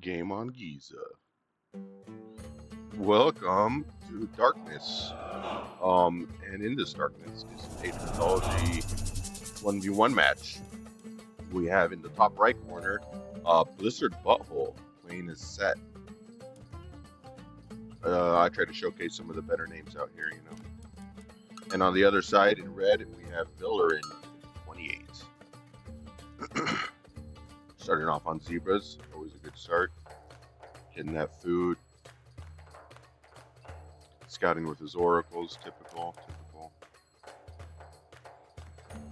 Game on Giza. Welcome to darkness. And in this darkness is a mythology 1v1 match. We have in the top right corner, Blizzard Butthole playing his set. I try to showcase some of the better names out here, you know. And on the other side in red, we have Miller in 28. Starting off on zebras, always a good start. Getting that food. Scouting with his oracles, typical.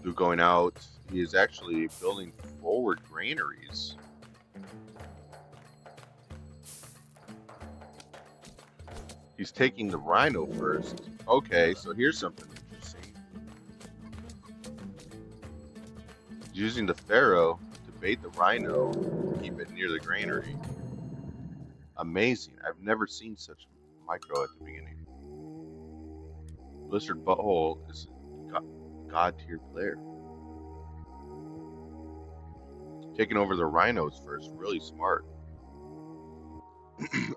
Blue going out. He is actually building forward granaries. He's taking the rhino first. Okay, so here's something interesting. He's using the pharaoh to bait the rhino, keep it near the granary. Amazing. I've never seen such micro at the beginning. Blizzard Butthole is a god tier player. Taking over the rhinos first, really smart.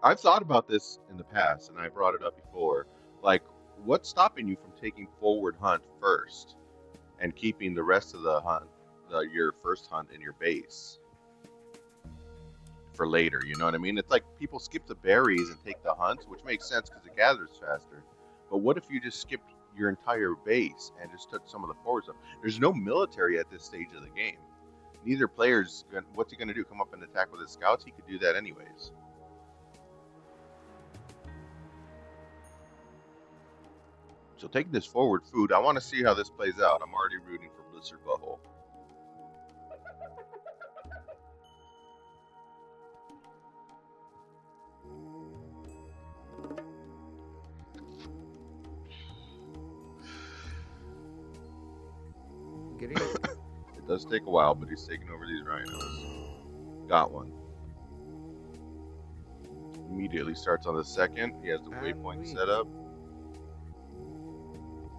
I've thought about this in the past, and I brought it up before. Like, what's stopping you from taking forward hunt first and keeping the rest of the hunt, your first hunt in your base for later? You know what I mean? It's like people skip the berries and take the hunts, which makes sense because it gathers faster. But what if you just skipped your entire base and just took some of the forward stuff? There's no military at this stage of the game. Neither player's what's he going to do? Come up and attack with his scouts? He could do that anyways. So taking this forward food, I want to see how this plays out. I'm already rooting for Blizzard Butthole. It does take a while, but he's taking over these rhinos. Got one. Immediately starts on the second. He has the waypoint set up.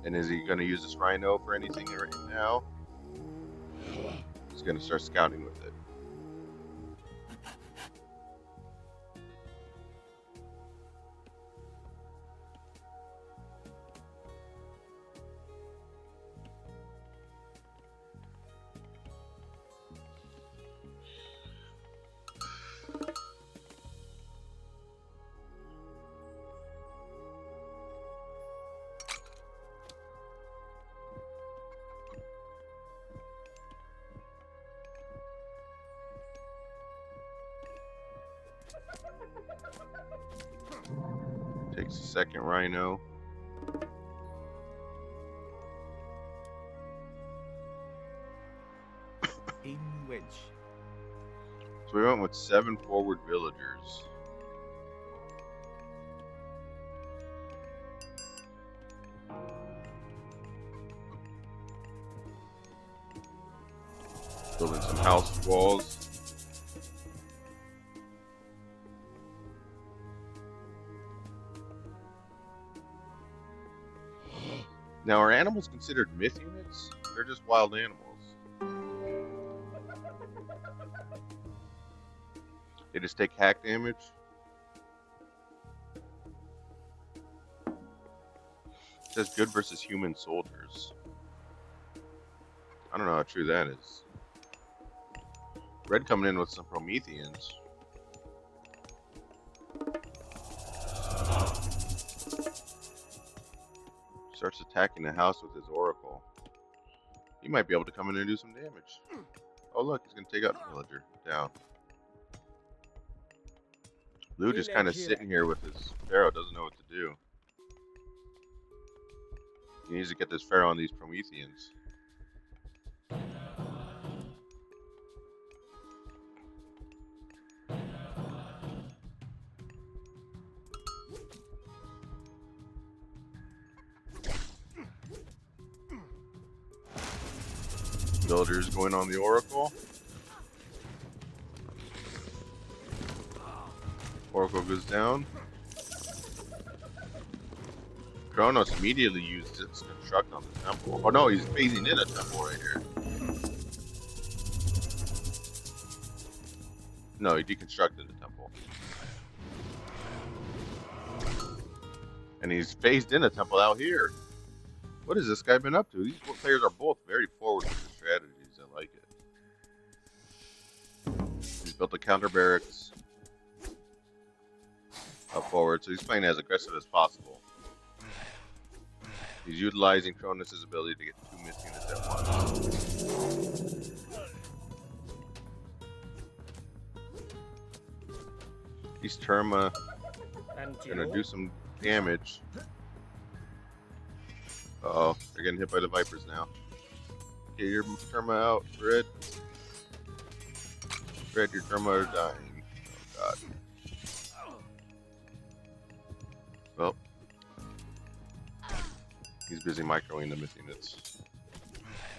And is he going to use this rhino for anything right now? He's going to start scouting with it. Takes the second rhino. So we went with 7 forward villagers. Building some house walls. Now, are animals considered myth units? They're just wild animals. They just take hack damage. It says good versus human soldiers. I don't know how true that is. Red coming in with some Prometheans. Starts attacking the house with his oracle. He might be able to come in and do some damage. Oh look, he's going to take out the villager. Down. Blue just kind of sitting here with his pharaoh, doesn't know what to do. He needs to get this pharaoh on these Prometheans. Villagers going on the oracle. Oracle goes down. Kronos immediately used its construct on the temple. Oh no, he's phasing in a temple right here. No, he deconstructed the temple. And he's phased in a temple out here. What has this guy been up to? These players are both very forward with their strategies. I like it. He's built a counter barracks up forward, so he's playing as aggressive as possible. He's utilizing Cronus' ability to get 2 mist units at once. These Terma gonna do some damage. Uh-oh, they're getting hit by the Vipers now. Get your Terma out, Red. Red, your Terma are dying. Oh god. Well, he's busy microing the mist units.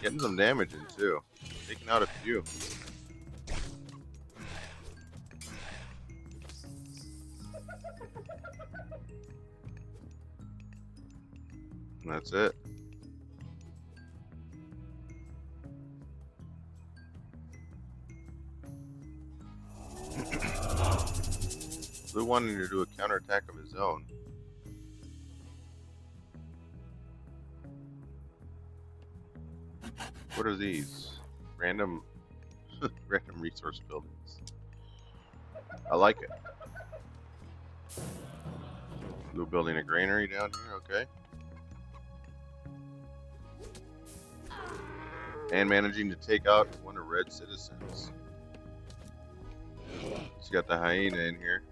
Getting some damage in too. Taking out a few. And that's it. Blue wanted to do a counterattack of his own. What are these? Random random resource buildings. I like it. Blue building a granary down here, okay. And managing to take out one of Red's citizens. He's got the hyena in here.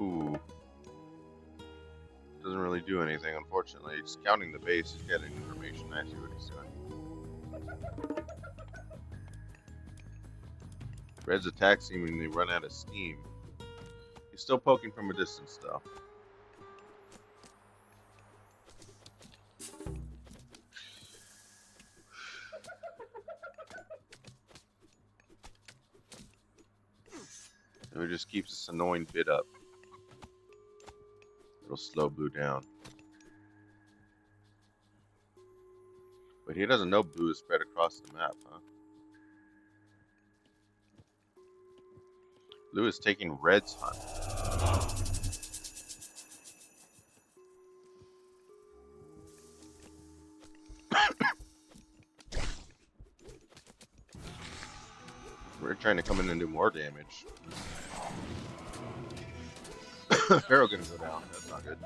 Ooh. Doesn't really do anything, unfortunately. He's counting the base, he's getting information. I see what he's doing. Red's attack seemingly run out of steam. He's still poking from a distance, though. And it just keeps this annoying bit up. It'll slow blue down. But he doesn't know blue is spread across the map, huh? Blue is taking red's hunt. We're trying to come in and do more damage. Pharaoh gonna go down. That's not good.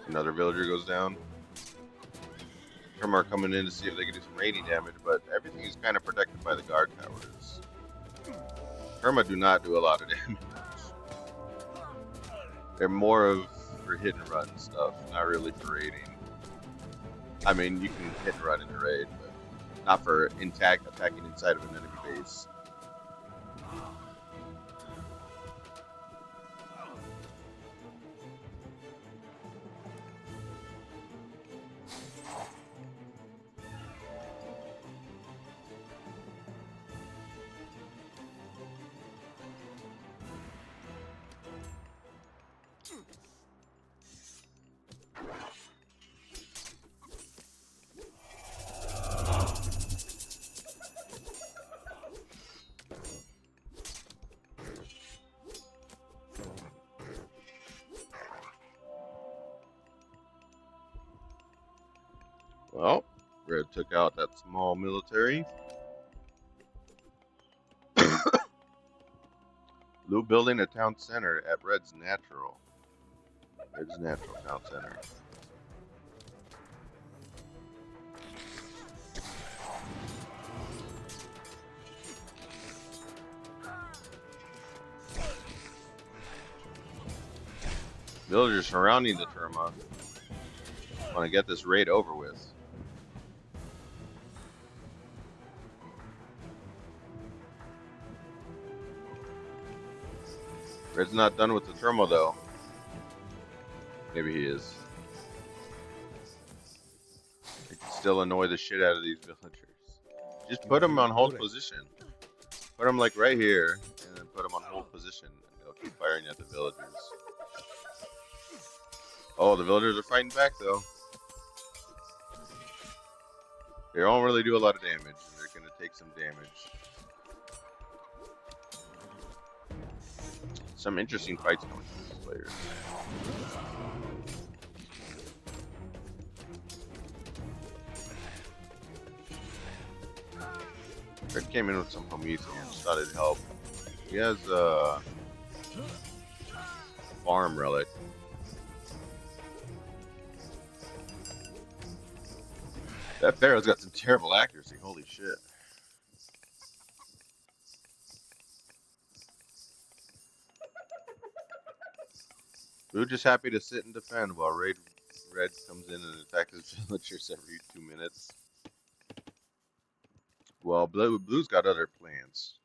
Another villager goes down. Terma are coming in to see if they can do some rainy damage, but everything is kind of protected by the guard towers. Terma do not do a lot of damage. They're more of for hit and run stuff, not really for raiding. I mean, you can hit and run in the raid, but not for attacking inside of an enemy base. Well, Red took out that small military. Blue building a town center at Red's natural. Red's natural town center. Villagers surrounding the Terma want to get this raid over with. Red's not done with the Terma though. Maybe he is. He can still annoy the shit out of these villagers. Just put them on hold position. Put them like right here, and then put them on hold position, and they'll keep firing at the villagers. Oh, the villagers are fighting back though. They don't really do a lot of damage, and they're going to take some damage. Some interesting fights coming from these players. Red came in with some Prometheans, thought it'd help. He has a farm relic. That Pharaoh's got some terrible accuracy, holy shit. Blue just happy to sit and defend while Red comes in and attacks his villagers every 2 minutes. Well, Blue's got other plans.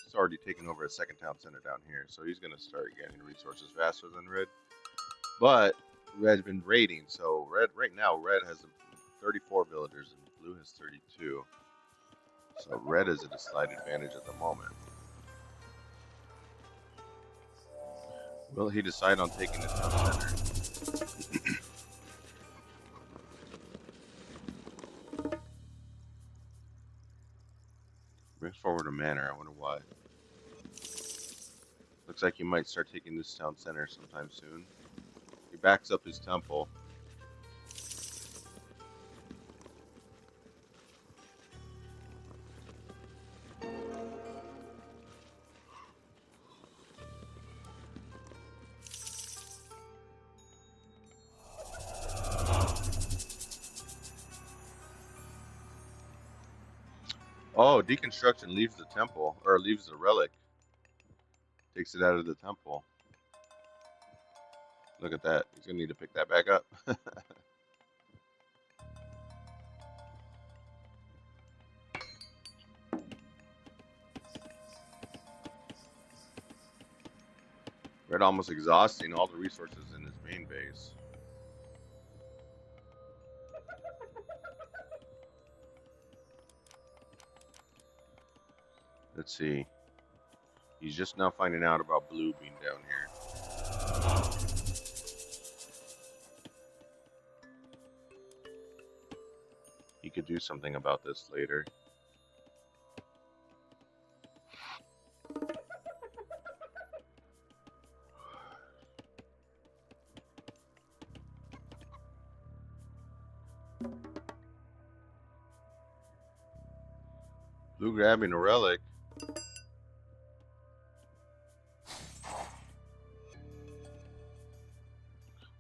He's already taken over a second town center down here, so he's going to start getting resources faster than Red. But Red's been raiding, so right now Red has 34 villagers and Blue has 32. So Red is at a slight advantage at the moment. Will he decide on taking the town center? Brings forward a manor. I wonder why. Looks like he might start taking this town center sometime soon. He backs up his temple. Oh, deconstruction leaves the temple, or leaves the relic. Takes it out of the temple. Look at that. He's gonna need to pick that back up. Red almost exhausting all the resources in his main base. Let's see. He's just now finding out about Blue being down here. He could do something about this later. Blue grabbing a relic.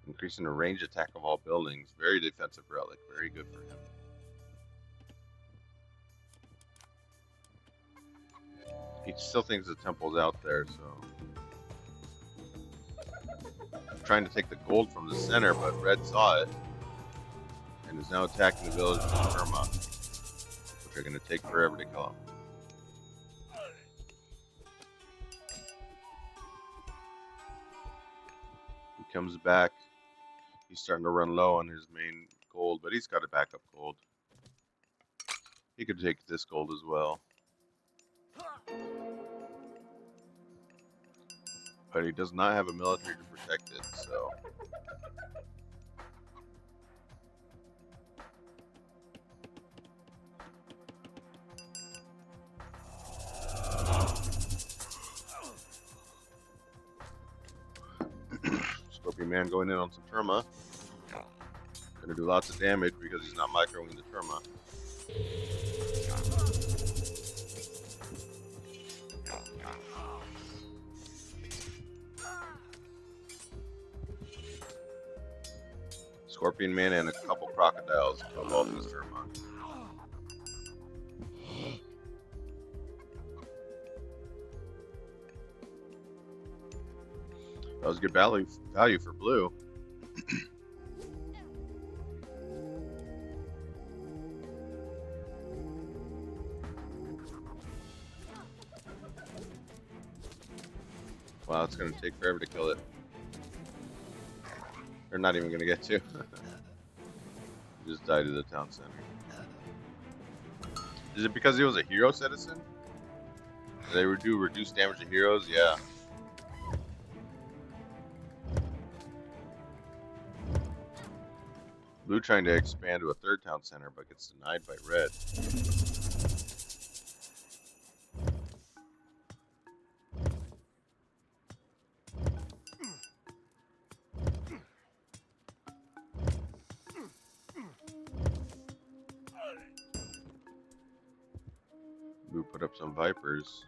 Increasing the range attack of all buildings. Very defensive relic. Very good for him. He still thinks the temple's out there, so... trying to take the gold from the center, but Red saw it. And is now attacking the village of Irma. Which are going to take forever to kill him. He comes back. He's starting to run low on his main gold, but he's got a backup gold. He could take this gold as well. But he does not have a military to protect it, so... Scorpion Man going in on some Terma. Gonna do lots of damage because he's not microing the Terma. Scorpion Man and a couple crocodiles killed all his Terma. That was good value for Blue. Wow, it's going to take forever to kill it. They're not even going to get to. Just died to the town center. Is it because he was a hero citizen? They do reduce damage to heroes? Yeah. Blue trying to expand to a third town center, but gets denied by red. Blue put up some Vipers.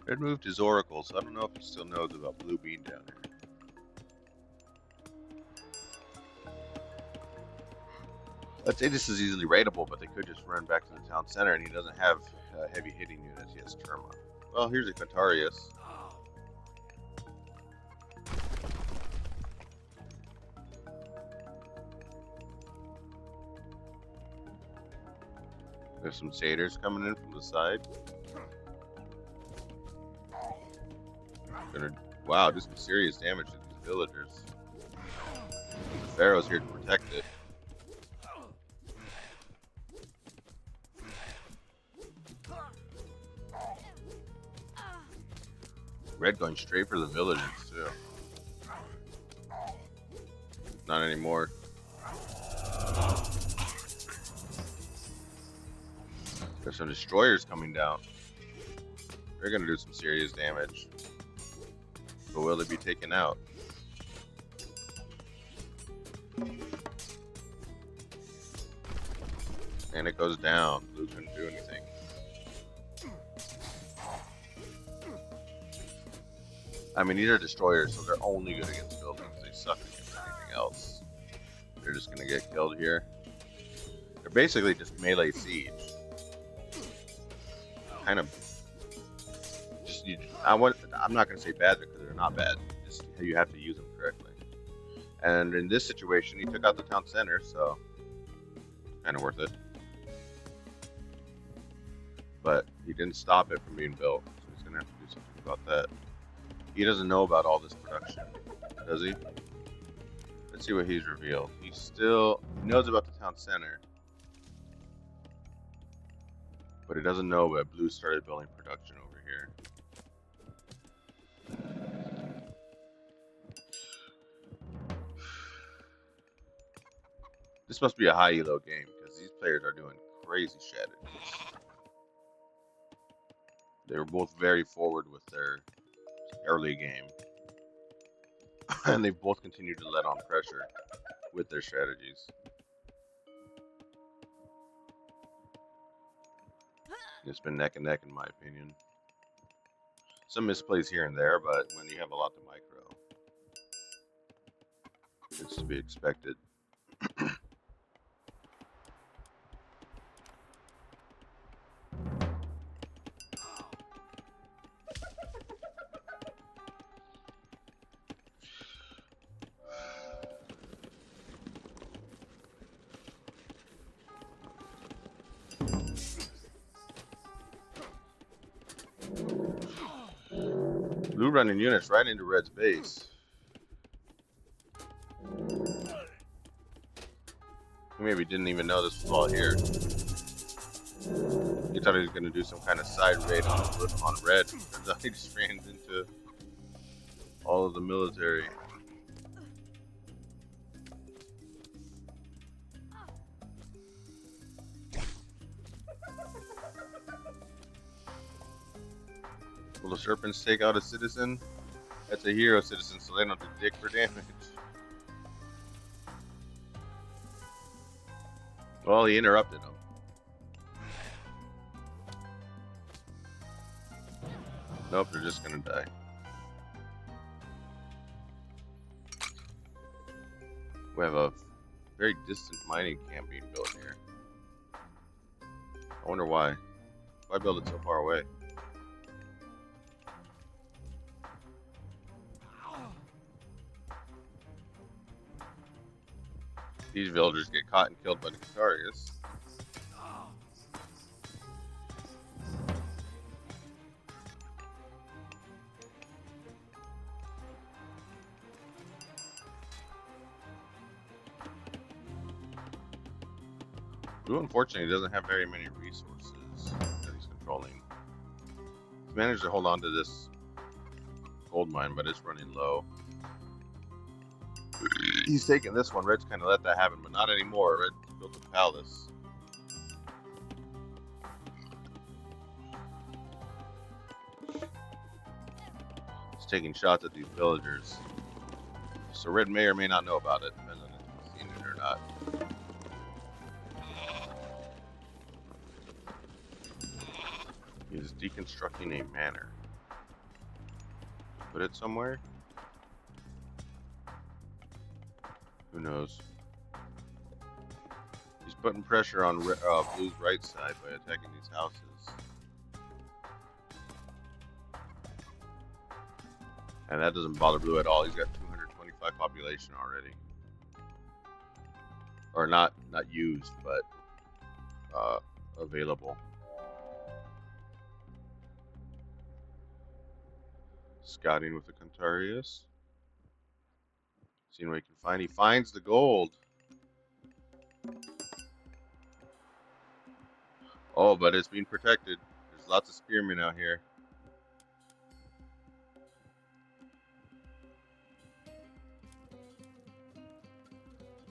Red moved his Oracle, so I don't know if he still knows about Blue being down here. I'd say this is easily raidable, but they could just run back to the town center, and he doesn't have heavy hitting units. He has Terma. Well, here's a Quintarius. There's some satyrs coming in from the side. Wow, do some serious damage to these villagers. The Pharaoh's here to protect it. Red going straight for the villagers too. Not anymore. There's some destroyers coming down. They're gonna do some serious damage. But will they be taken out? And it goes down. Blue couldn't do anything. I mean, these are destroyers, so they're only good against buildings. They suck against anything else. They're just gonna get killed here. They're basically just melee siege. Kind of. I'm not gonna say bad because they're not bad. Just you have to use them correctly. And in this situation, he took out the town center, so kind of worth it. But he didn't stop it from being built, so he's gonna have to do something about that. He doesn't know about all this production, does he? Let's see what he's revealed. He knows about the town center, but he doesn't know that Blue started building production over here. This must be a high elo game because these players are doing crazy strategies. They were both very forward with their early game, and they've both continued to let on pressure with their strategies. It's been neck and neck in my opinion. Some misplays here and there, but when you have a lot to micro, it's to be expected. Blue running units right into Red's base. He maybe didn't even know this was all here. He thought he was going to do some kind of side raid on Red. Turns out he just ran into all of the military. Will the serpents take out a citizen? That's a hero citizen, so they don't do dick for damage. Well, he interrupted him. Nope, they're just gonna die. We have a very distant mining camp being built here. I wonder why. Why build it so far away? These villagers get caught and killed by the Quintarius. Blue, unfortunately, doesn't have very many resources that he's controlling. He's managed to hold on to this gold mine, but it's running low. He's taking this one. Red's kind of let that happen, but not anymore. Red built a palace. He's taking shots at these villagers. So Red may or may not know about it, depends on if he's seen it or not. He's deconstructing a manor. Put it somewhere? Who knows? He's putting pressure on Blue's right side by attacking these houses. And that doesn't bother Blue at all. He's got 225 population already. Or not used, but available. Scouting with the Contarius. Seeing what he can find. He finds the gold. Oh, but it's being protected. There's lots of spearmen out here.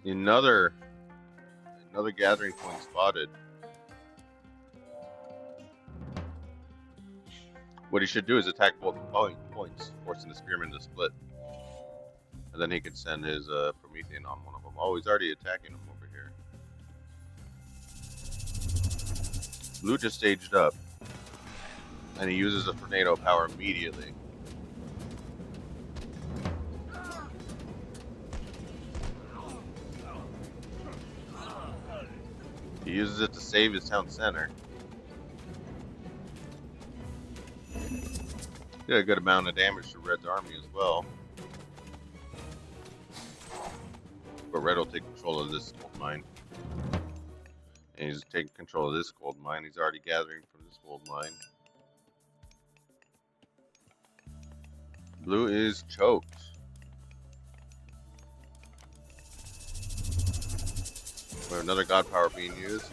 Another gathering point spotted. What he should do is attack both points, forcing the spearmen to split. And then he can send his Promethean on one of them. Oh, he's already attacking him over here. Blue just staged up. And he uses a tornado power immediately. He uses it to save his town center. Did a good amount of damage to Red's army as well. But Red will take control of this gold mine. And he's taking control of this gold mine. He's already gathering from this gold mine. Blue is choked. We have another god power being used.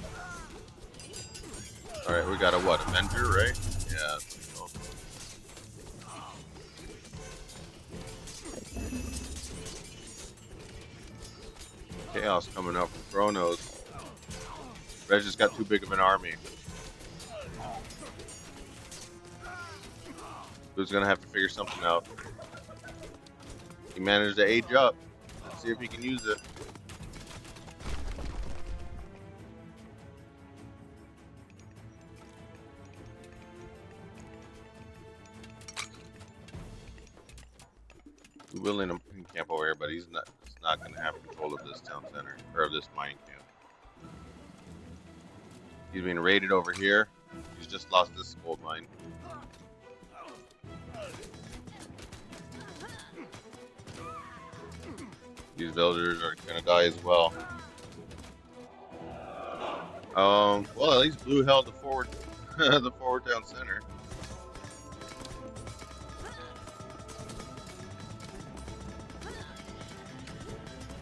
Alright, we got a what? Avenger, right? Yeah. Chaos coming out from Chronos. Red just got too big of an army. Blue's gonna have to figure something out. He managed to age up. Let's see if he can use it. He's willing to camp over here, but he's not going to have control of this town center, or of this mining camp. He's being raided over here. He's just lost this gold mine. These villagers are going to die as well. Well, at least Blue held the forward, the forward town center.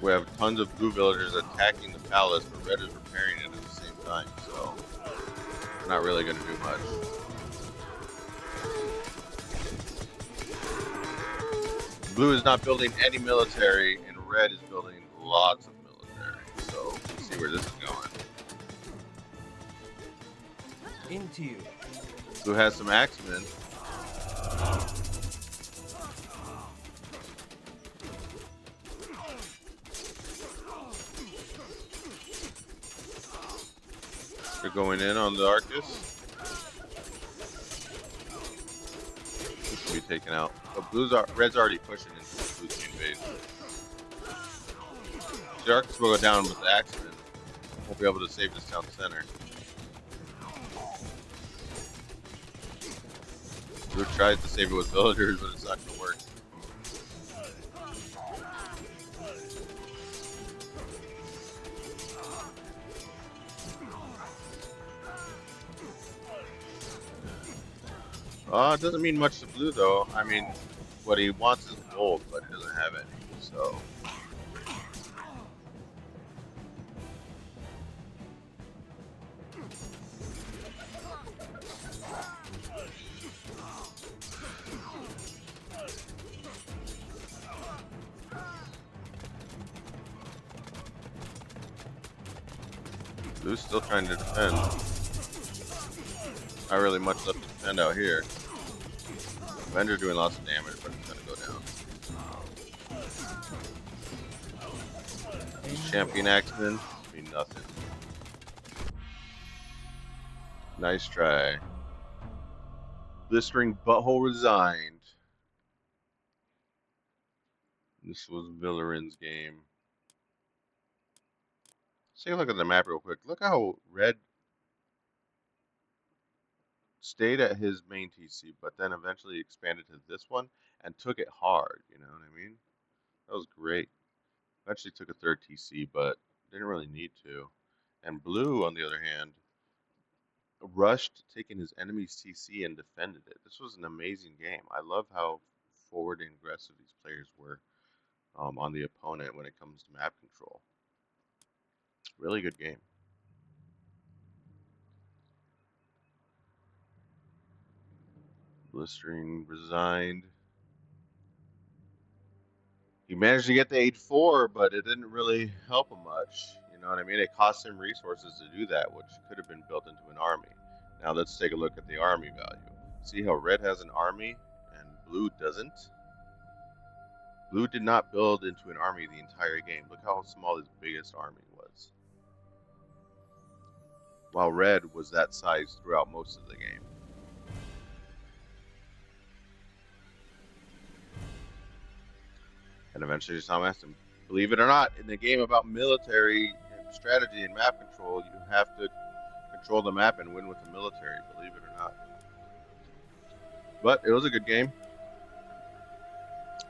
We have tons of blue villagers attacking the palace, but Red is repairing it at the same time, so we're not really going to do much. Blue is not building any military, and Red is building lots of military, so we'll see where this is going. Into you. Blue has some axemen. They're going in on the Arcus. This should be taken out. But Red's already pushing into the Blue's main base. The Arcus will go down with the axemen. Won't be able to save this town center. Blue tries to save it with villagers, but it's not going to work. It doesn't mean much to Blue, though. I mean, what he wants is gold, but he doesn't have any, so... Blue's still trying to defend. Not really much left to defend out here. Avenger's doing lots of damage, but it's gonna go down. Champion Axeman mean nothing. Nice try. Blistering Butthole resigned. This was Villerin's game. Let's take a look at the map real quick. Look how Red stayed at his main TC, but then eventually expanded to this one and took it hard. You know what I mean? That was great. Eventually took a third TC, but didn't really need to. And Blue, on the other hand, rushed, taking his enemy's TC and defended it. This was an amazing game. I love how forward and aggressive these players were on the opponent when it comes to map control. Really good game. Blistering resigned. He managed to get the 8-4, but it didn't really help him much. You know what I mean? It cost him resources to do that, which could have been built into an army. Now let's take a look at the army value. See how red has an army and blue doesn't? Blue did not build into an army the entire game. Look how small his biggest army was. While red was that size throughout most of the game. And eventually Tom asked him, believe it or not, in the game about military and strategy and map control, you have to control the map and win with the military, believe it or not. But it was a good game.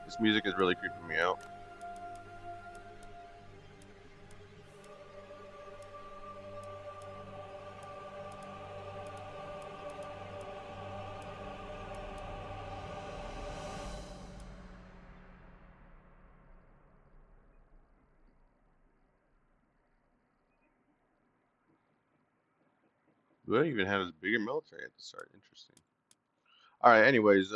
This music is really creeping me out. Blue even had his bigger military at the start. Interesting. All right. Anyways,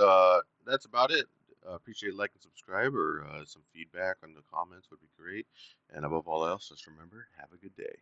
that's about it. Appreciate like and subscribe, or some feedback on the comments would be great. And above all else, just remember, have a good day.